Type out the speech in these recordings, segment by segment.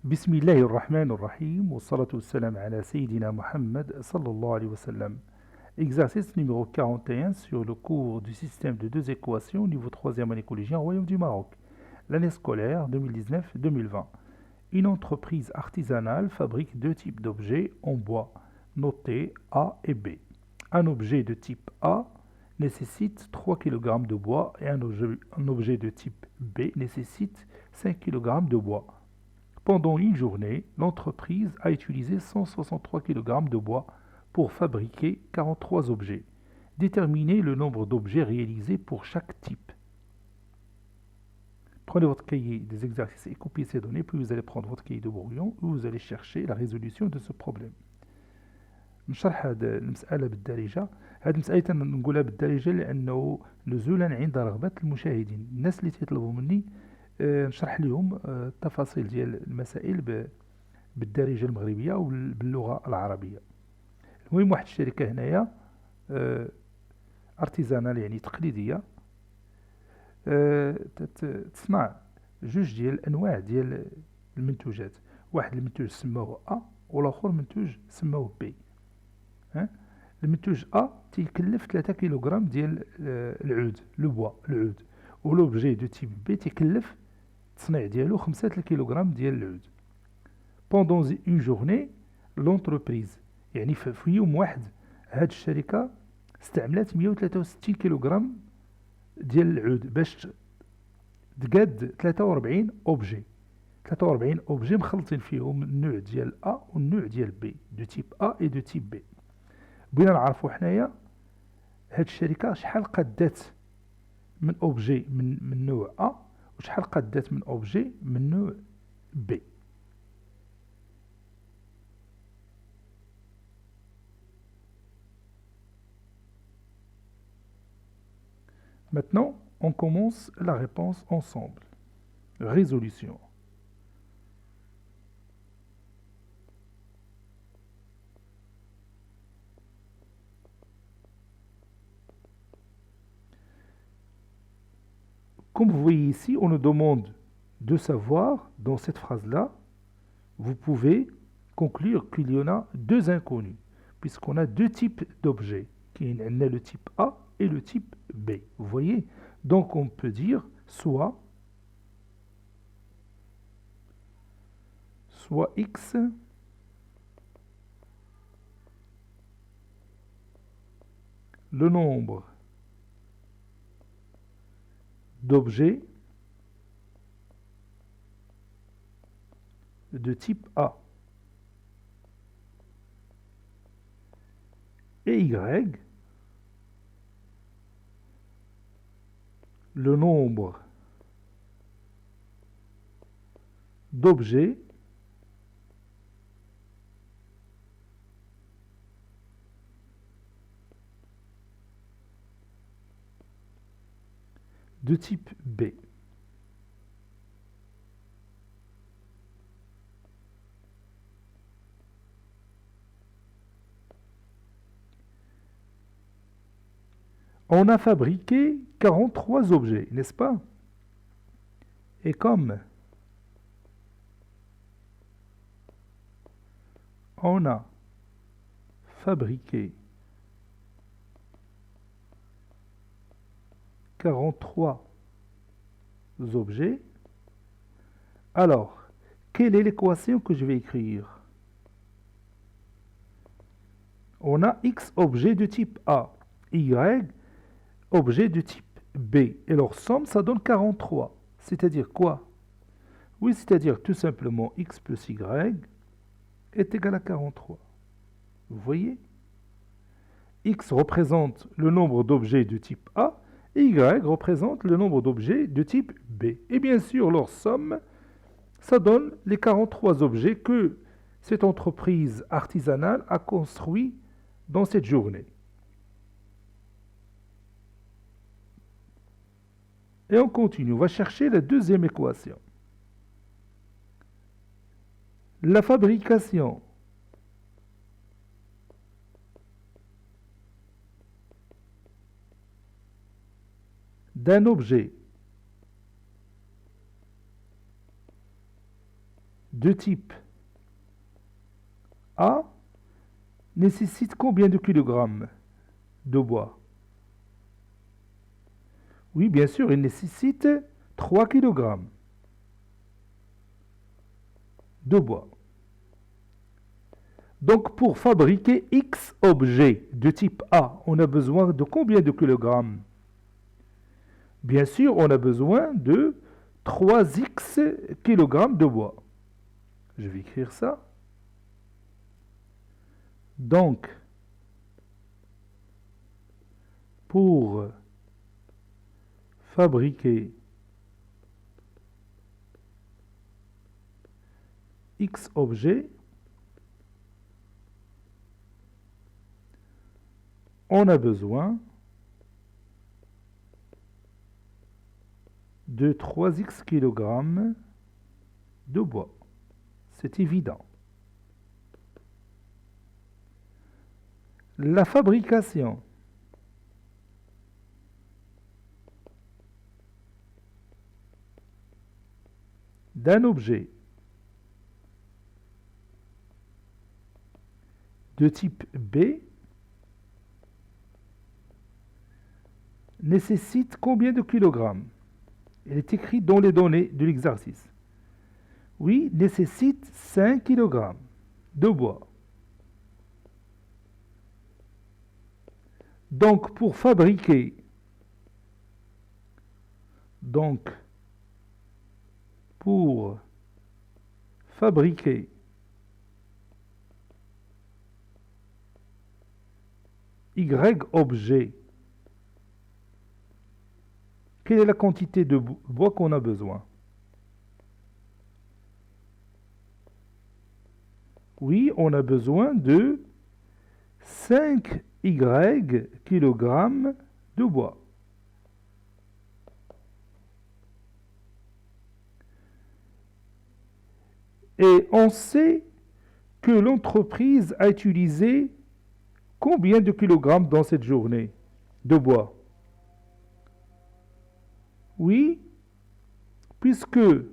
بسم الله الرحمن الرحيم والصلاة والسلام على سيدنا Mohammed sallallahu alayhi wa sallam. Exercice numéro 41 sur le cours du système de deux équations au niveau 3e année collégien au Royaume du Maroc. L'année scolaire 2019-2020. Une entreprise artisanale fabrique deux types d'objets en bois, notés A et B. Un objet de type A nécessite 3 kg de bois et un objet de type B nécessite 5 kg de bois. Pendant une journée, l'entreprise a utilisé 163 kg de bois pour fabriquer 43 objets. Déterminez le nombre d'objets réalisés pour chaque type. Prenez votre cahier des exercices et copiez ces données, puis vous allez prendre votre cahier de brouillon où vous allez chercher la résolution de ce problème. نشرح هذه المسألة بالدارجة. هذه المسألة نقولها بالدارجة لأنه نزولا عند رغبة المشاهدين. الناس اللي تطلبوا مني نشرح لهم التفاصيل ديال المسائل بالدارجة المغربية وباللغة العربية. المهم واحد الشركة هنايا ارتيزانال يعني تقليدية تصنع جوج ديال الأنواع ديال المنتوجات. واحد المنتوج سموه A والآخر منتوج سموه B. المنتوج A تيكلف 3 كيلوغرام ديال العود لو بوا العود ولوبجي دو تيب B تيكلف التصنيع ديالو 5 كيلوغرام ديال العود. Pendant une journée l'entreprise يعني في يوم واحد هاد الشركة استعملت 163 كيلوغرام ديال العود باش تقاد 43 اوبجي 43 اوبجي مخلطين فيهم النوع ديال A والنوع ديال B دو تيب A et دو تيب B. بغينا نعرفوا حنايا هاد الشركة شحال قادات من اوبجي من نوع A وشحال قادات من اوبجي من نوع B. Maintenant, on commence la réponse ensemble. Résolution. Comme vous voyez ici, on nous demande de savoir, dans cette phrase-là, vous pouvez conclure qu'il y en a deux inconnus, puisqu'on a deux types d'objets, qui est le type A et le type B. Vous voyez? Donc on peut dire soit X le nombre d'objets de type A et Y le nombre d'objets de type B. On a fabriqué 43 objets, n'est-ce pas? Et comme on a fabriqué 43 objets, alors, quelle est l'équation que je vais écrire? On a X objets de type A, Y objets de type B, et leur somme, ça donne 43. C'est-à-dire quoi? Oui, c'est-à-dire tout simplement X plus Y est égal à 43. Vous voyez? X représente le nombre d'objets de type A, et Y représente le nombre d'objets de type B. Et bien sûr, leur somme, ça donne les 43 objets que cette entreprise artisanale a construits dans cette journée. Et on continue, on va chercher la deuxième équation. La fabrication d'un objet de type A nécessite combien de kilogrammes de bois? Oui, bien sûr, il nécessite 3 kilogrammes de bois. Donc, pour fabriquer X objets de type A, on a besoin de combien de kilogrammes? Bien sûr, on a besoin de 3x kilogrammes de bois. Je vais écrire ça. Donc, pour fabriquer X objets, on a besoin de 3x kilogrammes de bois. C'est évident. La fabrication d'un objet de type B nécessite combien de kilogrammes? Il est écrit dans les données de l'exercice. Oui, nécessite 5 kilogrammes de bois. Donc, pour fabriquer Y objet, quelle est la quantité de bois qu'on a besoin? Oui, on a besoin de 5Y kilogrammes de bois. Et on sait que l'entreprise a utilisé combien de kilogrammes dans cette journée de bois? Oui, puisqu'on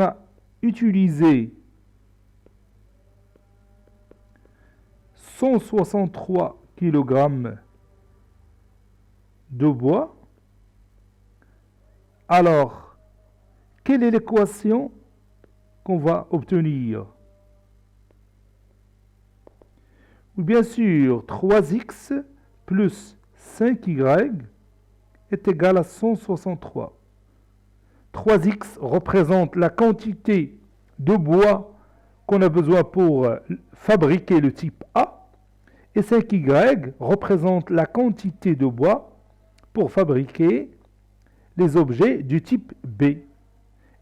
a utilisé 163 kilogrammes de bois, alors, quelle est l'équation qu'on va obtenir? Bien sûr, 3x plus 5y est égal à 163. 3x représente la quantité de bois qu'on a besoin pour fabriquer le type A, et 5y représente la quantité de bois pour fabriquer les objets du type B.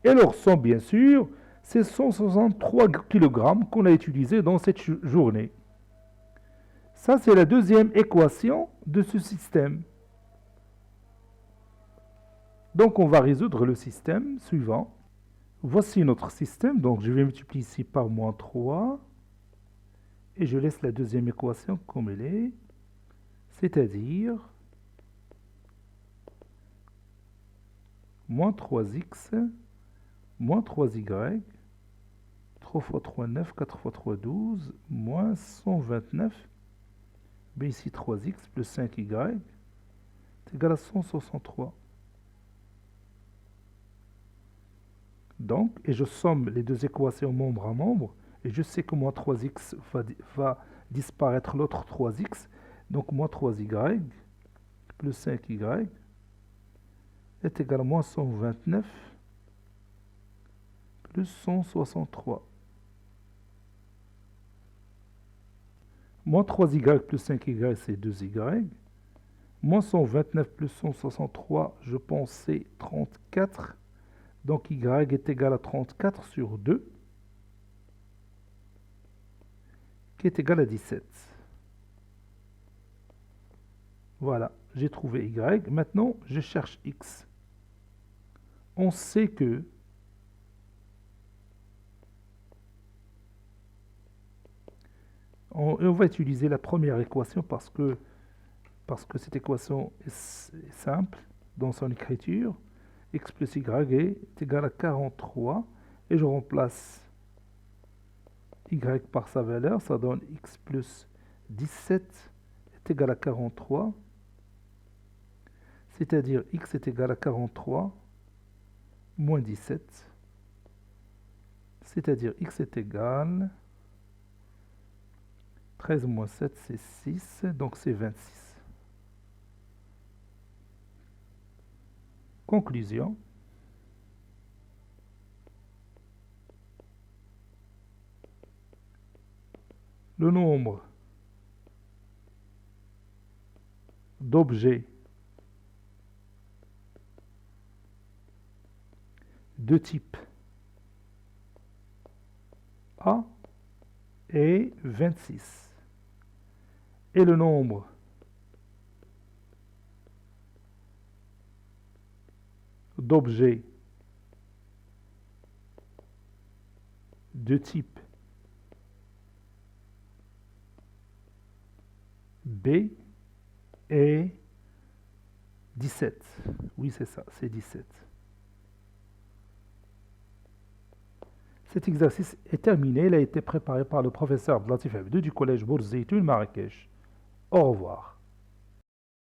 Et leur somme, bien sûr, c'est 163 kg qu'on a utilisé dans cette journée. Ça, c'est la deuxième équation de ce système. Donc, on va résoudre le système suivant. Voici notre système. Donc, je vais multiplier ici par moins 3. Et je laisse la deuxième équation comme elle est. C'est-à-dire moins 3x, moins 3y, 3 fois 3, 9, 4 fois 3, 12, moins 129. B ici 3x plus 5y est égal à 163. Donc, et je somme les deux équations membre à membre, et je sais que moins 3x va disparaître l'autre 3x, donc moins 3y plus 5y est égal à moins 129 plus 163. Moins 3y plus 5y, c'est 2y. Moins 129 plus 163, je pense, c'est 34. Donc y est égal à 34 sur 2, qui est égal à 17. Voilà, j'ai trouvé y. Maintenant, je cherche x. On sait que on va utiliser la première équation parce que cette équation est simple dans son écriture. x plus y est égal à 43. Et je remplace y par sa valeur. Ça donne x plus 17 est égal à 43. C'est-à-dire x est égal à 43 moins 17. C'est-à-dire x est égal 13 moins 7, c'est 6, donc c'est 26. Conclusion. Le nombre d'objets de type A est 26. Et le nombre d'objets de type B est 17. Oui, c'est ça, c'est 17. Cet exercice est terminé. Il a été préparé par le professeur Abdelatif Abdou du collège Bourz Zeitoun Marrakech. Au revoir.